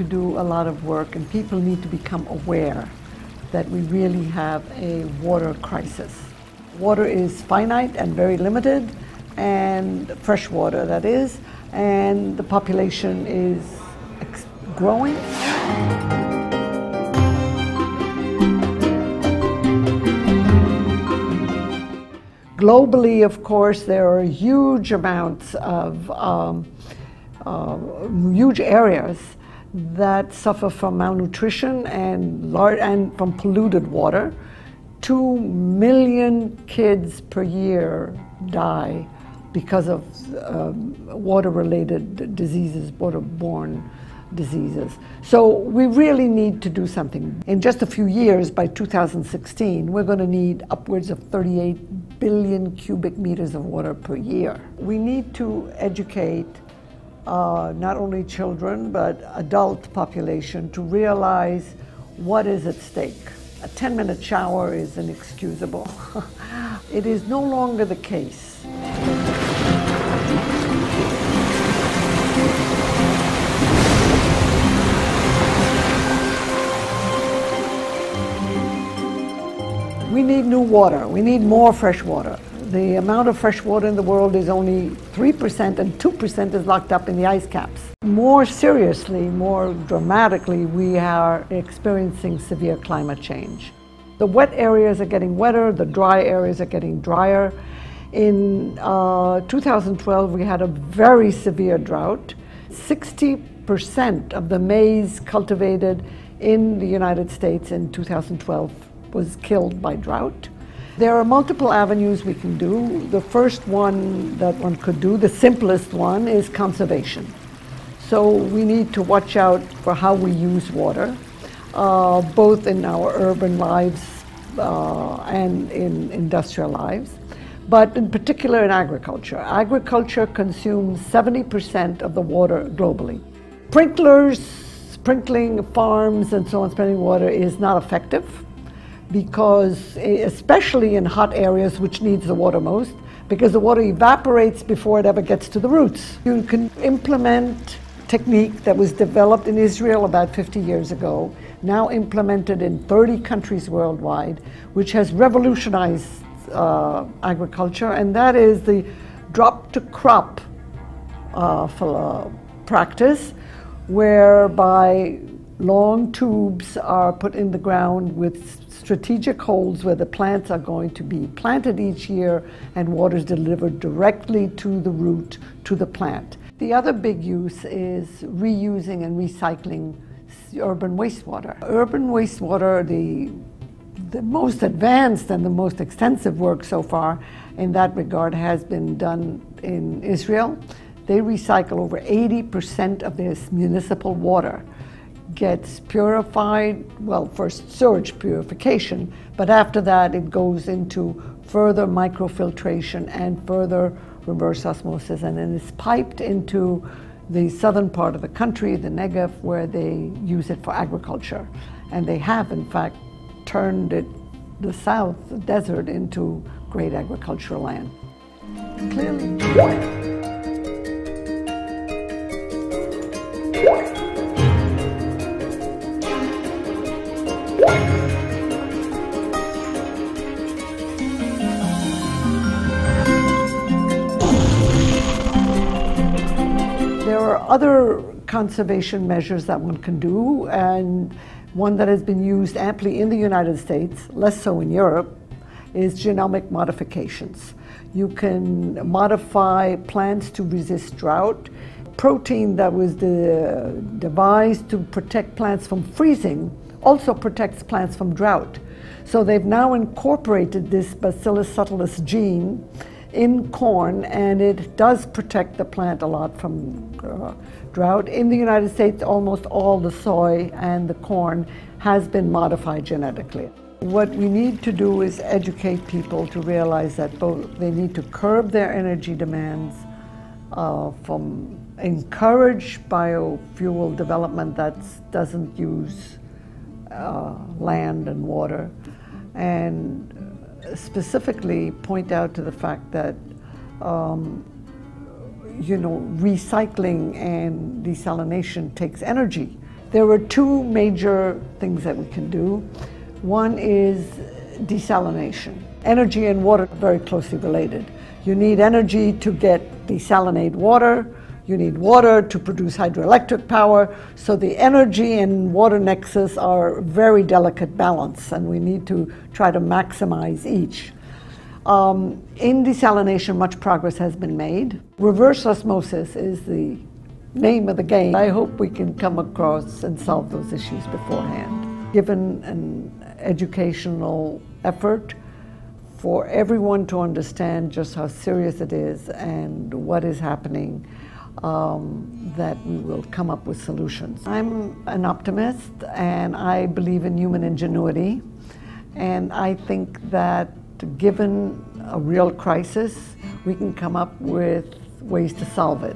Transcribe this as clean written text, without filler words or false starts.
to do a lot of work, and people need to become aware that we really have a water crisis. Water is finite and very limited, and fresh water that is, and the population is growing. Globally, of course, there are huge amounts of huge areas that suffer from malnutrition and from polluted water. 2 million kids per year die because of water-related diseases, waterborne diseases. So we really need to do something. In just a few years, by 2016, we're going to need upwards of 38 billion cubic meters of water per year. We need to educate not only children, but adult population to realize what is at stake. A 10-minute shower is inexcusable. It is no longer the case. We need new water. We need more fresh water. The amount of fresh water in the world is only 3%, and 2% is locked up in the ice caps. More seriously, more dramatically, we are experiencing severe climate change. The wet areas are getting wetter, the dry areas are getting drier. In 2012, we had a very severe drought. 60% of the maize cultivated in the United States in 2012 was killed by drought. There are multiple avenues we can do. The first one that one could do, the simplest one, is conservation. So we need to watch out for how we use water, both in our urban lives and in industrial lives, but in particular in agriculture. Agriculture consumes 70% of the water globally. Sprinkling farms and so on, spending water is not effective, because especially in hot areas, which needs the water most, because the water evaporates before it ever gets to the roots. You can implement technique that was developed in Israel about 50 years ago, now implemented in 30 countries worldwide, which has revolutionized agriculture, and that is the drop-to-crop practice, whereby long tubes are put in the ground with strategic holes where the plants are going to be planted each year, and water is delivered directly to the root, to the plant. The other big use is reusing and recycling urban wastewater. Urban wastewater, the most advanced and the most extensive work so far in that regard has been done in Israel. They recycle over 80% of their municipal water. Gets purified, well, first surge purification, but after that it goes into further microfiltration and further reverse osmosis, and then it's piped into the southern part of the country, the Negev, where they use it for agriculture. And they have, in fact, turned the south, the desert, into great agricultural land. Clearly. There are other conservation measures that one can do, and one that has been used amply in the United States, less so in Europe, is genomic modifications. You can modify plants to resist drought. Protein that was devised to protect plants from freezing also protects plants from drought. So they've now incorporated this Bacillus subtilis gene in corn, and it does protect the plant a lot from drought. In the United States, almost all the soy and the corn has been modified genetically. What we need to do is educate people to realize that both they need to curb their energy demands, from encourage biofuel development that doesn't use land and water, and specifically point out to the fact that recycling and desalination takes energy There are two major things that we can do. One is desalination. Energy and water are very closely related. You need energy to get desalinate water. You need water to produce hydroelectric power. So the energy and water nexus are a very delicate balance, and we need to try to maximize each. In desalination, much progress has been made. Reverse osmosis is the name of the game. I hope we can come across and solve those issues beforehand. Given an educational effort for everyone to understand just how serious it is and what is happening, that we will come up with solutions. I'm an optimist, and I believe in human ingenuity, and I think that given a real crisis, we can come up with ways to solve it.